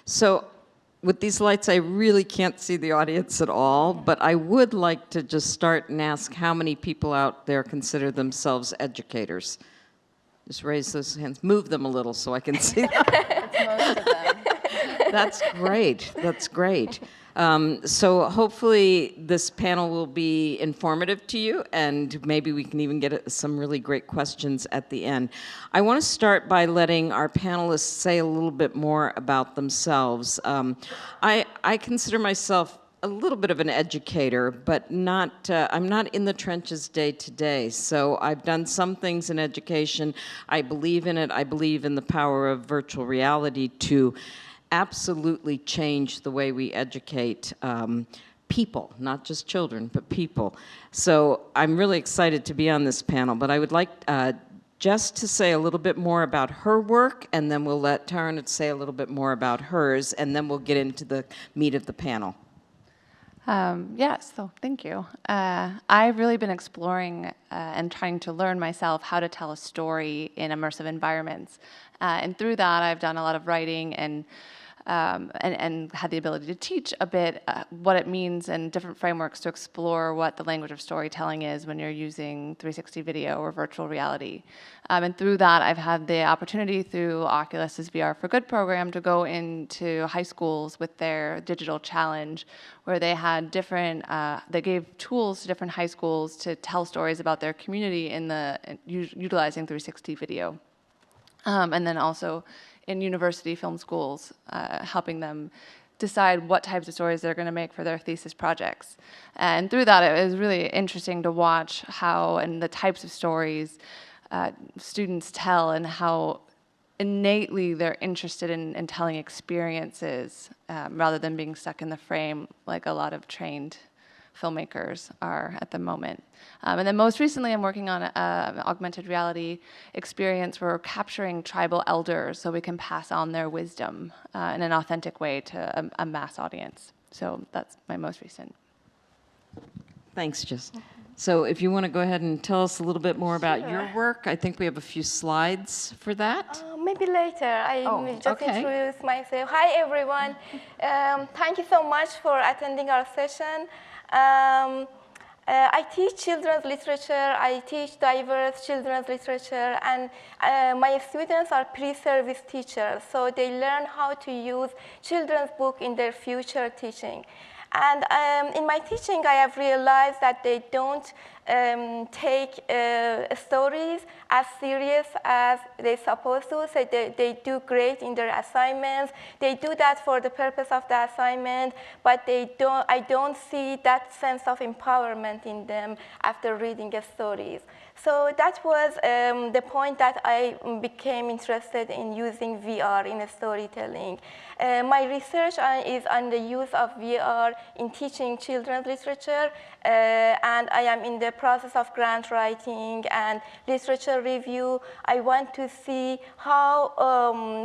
So with these lights, I really can't see the audience at all, but I would like to just start and ask how many people out there consider themselves educators? Just raise those hands. Move them a little so I can see them. It's most of them. That's great. That's great. So hopefully this panel will be informative to you, and maybe we can even get some really great questions at the end. I want to start by letting our panelists say a little bit more about themselves. I consider myself a little bit of an educator, but not, I'm not in the trenches day to day. So I've done some things in education. I believe in it. I believe in the power of virtual reality to absolutely change the way we educate people, not just children, but people. So I'm really excited to be on this panel, but I would like Jess to say a little bit more about her work, and then we'll let Taraneh say a little bit more about hers, and then we'll get into the meat of the panel. Yes, so thank you. I've really been exploring and trying to learn myself how to tell a story in immersive environments. And through that, I've done a lot of writing and had the ability to teach a bit what it means and different frameworks to explore what the language of storytelling is when you're using 360 video or virtual reality. And through that, I've had the opportunity through Oculus's VR for Good program to go into high schools with their digital challenge, where they had different, they gave tools to different high schools to tell stories about their community in utilizing 360 video. And then also in university film schools, helping them decide what types of stories they're going to make for their thesis projects. And through that, it was really interesting to watch how and the types of stories students tell and how innately they're interested in telling experiences rather than being stuck in the frame like a lot of trained filmmakers are at the moment. And then most recently, I'm working on an augmented reality experience where we're capturing tribal elders so we can pass on their wisdom in an authentic way to a mass audience. So that's my most recent. Thanks, Jess. So if you want to go ahead and tell us a little bit more about your work, I think we have a few slides for that. Maybe later. I just introduce myself. Hi, everyone. Thank you so much for attending our session. I teach children's literature. I teach diverse children's literature, and my students are pre-service teachers, so they learn how to use children's book in their future teaching. And in my teaching, I have realized that they don't take stories as serious as they're supposed to. So they do great in their assignments. They do that for the purpose of the assignment, but I don't see that sense of empowerment in them after reading the stories. So that was the point that I became interested in using VR in storytelling. My research is on the use of VR in teaching children's literature, and I am in the process of grant writing and literature review. I want to see how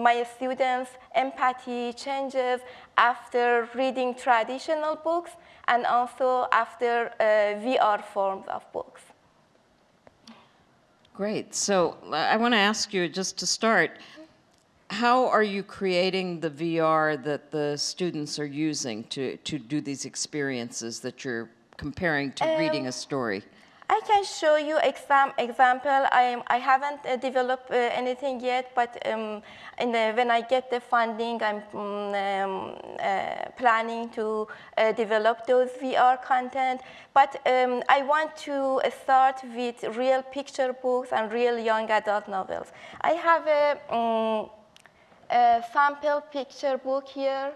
my students' empathy changes after reading traditional books and also after VR forms of books. Great. So I want to ask you, just to start, how are you creating the VR that the students are using to do these experiences that you're comparing to reading a story? I can show you example. I haven't developed anything yet, but when I get the funding, I'm planning to develop those VR content. But I want to start with real picture books and real young adult novels. I have a sample picture book here.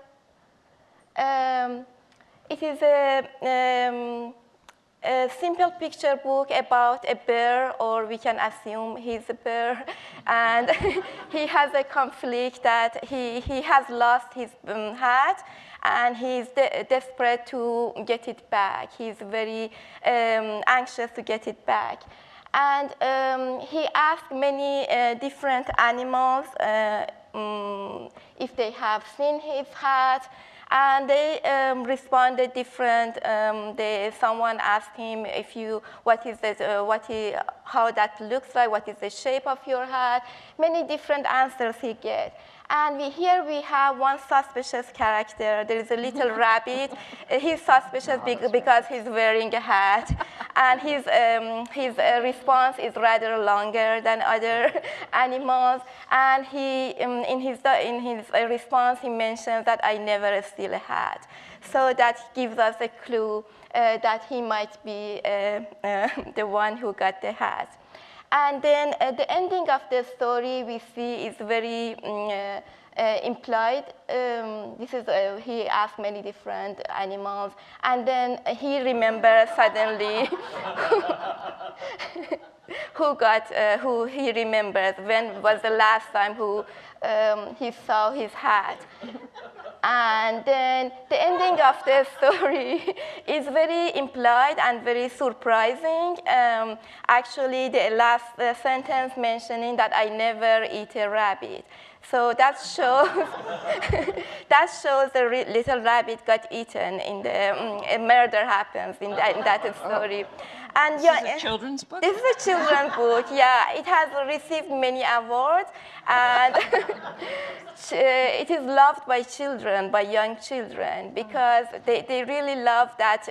It is a simple picture book about a bear, or we can assume he's a bear, and he has a conflict that he has lost his hat, and he's desperate to get it back. He's very anxious to get it back. And he asked many different animals if they have seen his hat, And they responded different. Someone asked him how that looks like, what is the shape of your hat. Many different answers he get. And here we have one suspicious character. There is a little rabbit. He's suspicious because he's wearing a hat. And his response is rather longer than other animals. And he, in his response, he mentions that I never steal a hat. So that gives us a clue that he might be the one who got the hat. And then the ending of the story we see is very implied. He asked many different animals, and then he remembers suddenly who he remembers when was the last time he saw his hat. And then the ending of the story is very implied and very surprising. Actually, the last sentence mentioning that I never eat a rabbit. So that shows the little rabbit got eaten in a murder happens in that story. And This is a children's book? This is a children's book, yeah. It has received many awards, and it is loved by children, by young children, because they really love that,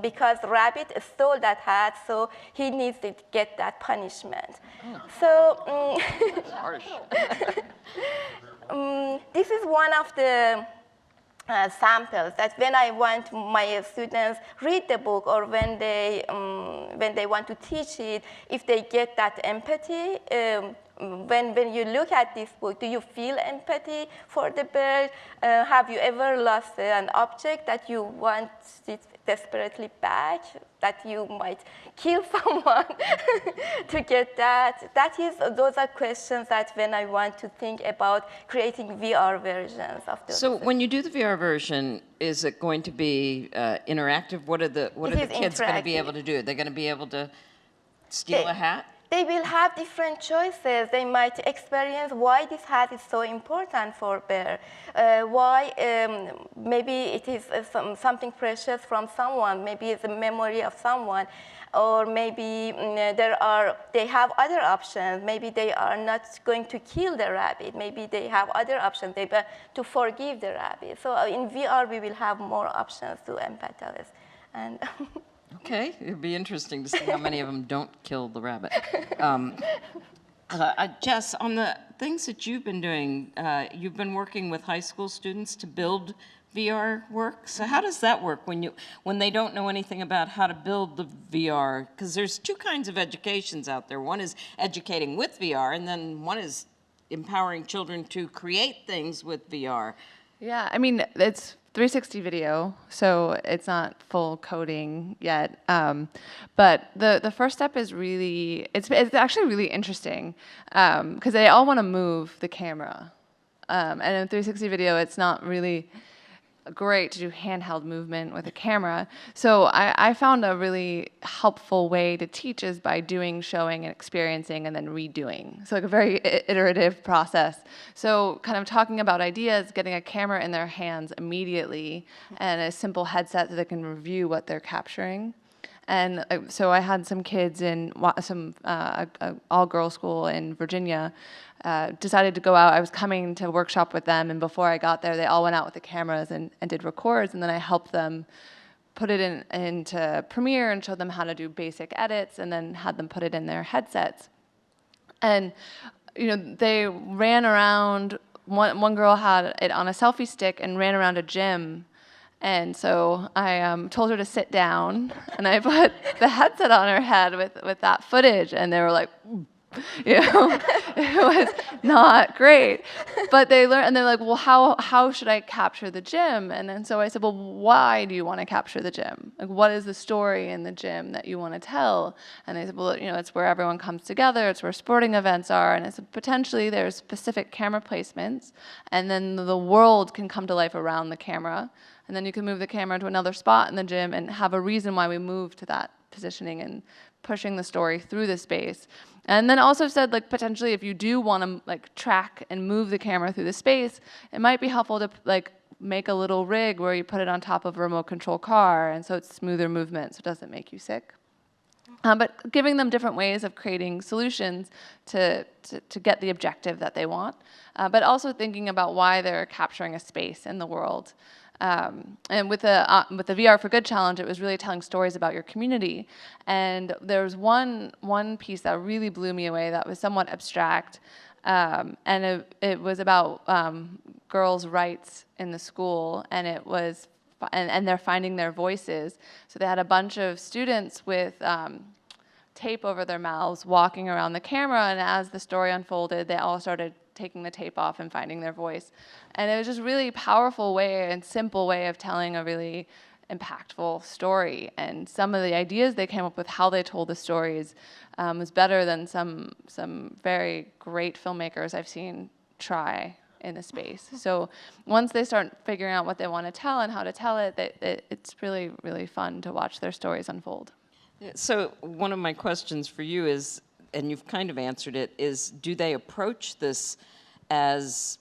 because Rabbit stole that hat, so he needs to get that punishment. So this is one of the samples that when I want my students read the book, or when they want to teach it, if they get that empathy, when you look at this book, do you feel empathy for the bird? Have you ever lost an object that you want it desperately back, that you might kill someone to get that? Those are questions that when I want to think about creating VR versions of those. So when you do the VR version, is it going to be interactive? What are the kids going to be able to do? They're going to be able to steal a hat? They will have different choices. They might experience why this hat is so important for bear. Why maybe it is something precious from someone. Maybe it's a memory of someone. Or maybe they have other options. Maybe they are not going to kill the rabbit. Maybe they have other options to forgive the rabbit. So in VR, we will have more options to empathize. And Okay, it'll be interesting to see how many of them don't kill the rabbit. Jess, on the things that you've been doing, you've been working with high school students to build VR work. So how does that work when they don't know anything about how to build the VR? Because there's two kinds of educations out there. One is educating with VR, and then one is empowering children to create things with VR. Yeah, I mean, it's 360 video, so it's not full coding yet. But the first step is really, it's actually really interesting because they all want to move the camera. And in 360 video, it's not really great to do handheld movement with a camera. So I found a really helpful way to teach is by doing, showing, and experiencing, and then redoing. So like a very iterative process. So kind of talking about ideas, getting a camera in their hands immediately, and a simple headset so they can review what they're capturing. And so I had some kids in some all-girls school in Virginia, decided to go out. I was coming to workshop with them, and before I got there, they all went out with the cameras and did records, and then I helped them put it into Premiere and showed them how to do basic edits, and then had them put it in their headsets. And they ran around. One girl had it on a selfie stick and ran around a gym. And so I told her to sit down, and I put the headset on her head with that footage, and they were like, it was not great. But they learned, and they're like, well, how should I capture the gym? And then so I said, well, why do you want to capture the gym? Like, what is the story in the gym that you want to tell? And they said, well, it's where everyone comes together. It's where sporting events are. And I said, potentially there's specific camera placements, and then the world can come to life around the camera. And then you can move the camera to another spot in the gym and have a reason why we move to that positioning and pushing the story through the space. And then also said, like, potentially if you do want to like track and move the camera through the space, it might be helpful to like make a little rig where you put it on top of a remote control car, and so it's smoother movement, so it doesn't make you sick. But giving them different ways of creating solutions to get the objective that they want, but also thinking about why they're capturing a space in the world. And with the VR for Good challenge, it was really telling stories about your community. And there was one piece that really blew me away that was somewhat abstract, and it was about girls' rights in the school, and it was and they're finding their voices. So they had a bunch of students with tape over their mouths walking around the camera, and as the story unfolded, they all started taking the tape off and finding their voice. And it was just really powerful way and simple way of telling a really impactful story. And some of the ideas they came up with, how they told the stories, was better than some very great filmmakers I've seen try in the space. So once they start figuring out what they want to tell and how to tell it, it's really, really fun to watch their stories unfold. So one of my questions for you is, and you've kind of answered it, is do they approach this as,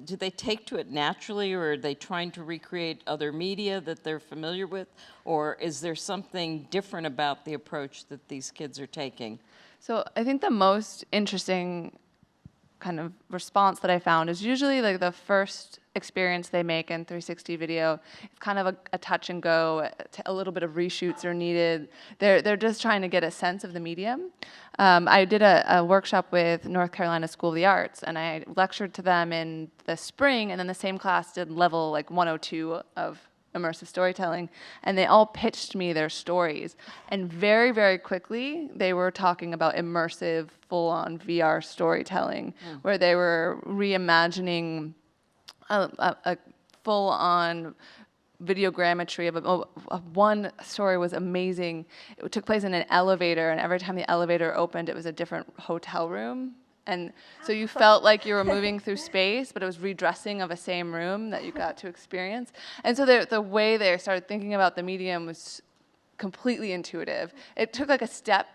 do they take to it naturally, or are they trying to recreate other media that they're familiar with, or is there something different about the approach that these kids are taking? So I think the most interesting kind of response that I found is usually like the first experience they make in 360 video. It's kind of a touch and go. A little bit of reshoots are needed. They're just trying to get a sense of the medium. I did a workshop with North Carolina School of the Arts, and I lectured to them in the spring, and then the same class did level like 102 of immersive storytelling, and they all pitched me their stories. And very, very quickly, they were talking about immersive, full-on VR storytelling, where they were reimagining a full-on videogrammetry of one story was amazing. It took place in an elevator, and every time the elevator opened, it was a different hotel room. And so you felt like you were moving through space, but it was redressing of a same room that you got to experience. And so the way they started thinking about the medium was completely intuitive. It took like a step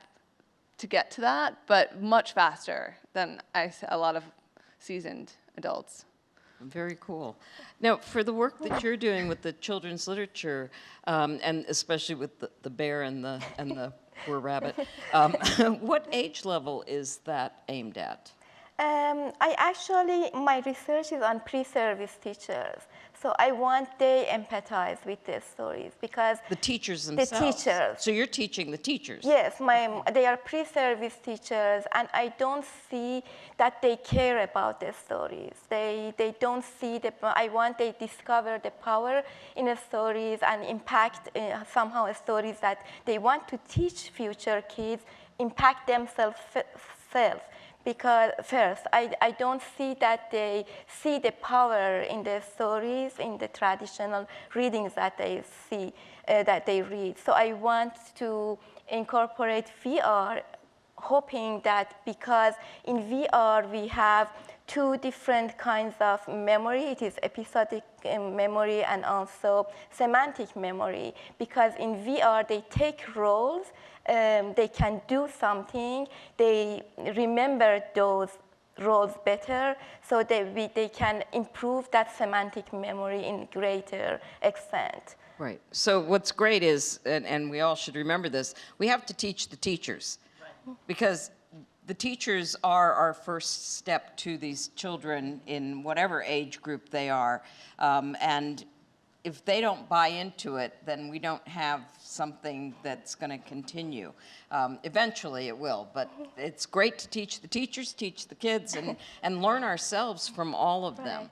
to get to that, but much faster than a lot of seasoned adults. Very cool. Now, for the work that you're doing with the children's literature, and especially with the bear and the poor rabbit, what age level is that aimed at? My research is on pre-service teachers. So I want they empathize with their stories, because The teachers themselves? The teachers. So you're teaching the teachers? Yes, they are pre-service teachers, and I don't see that they care about their stories. They don't see I want they discover the power in the stories and impact somehow stories that they want to teach future kids, impact themselves first. Because first, I don't see that they see the power in the stories, in the traditional readings that they see, that they read. So I want to incorporate VR, hoping that because in VR we have two different kinds of memory. It is episodic memory and also semantic memory. Because in VR they take roles, they can do something, they remember those roles better, so they can improve that semantic memory in greater extent. Right. So what's great is, and we all should remember this, we have to teach the teachers. Right. Because the teachers are our first step to these children in whatever age group they are. And if they don't buy into it, then we don't have something that's going to continue. Eventually it will, but it's great to teach the teachers, teach the kids, and learn ourselves from all of them.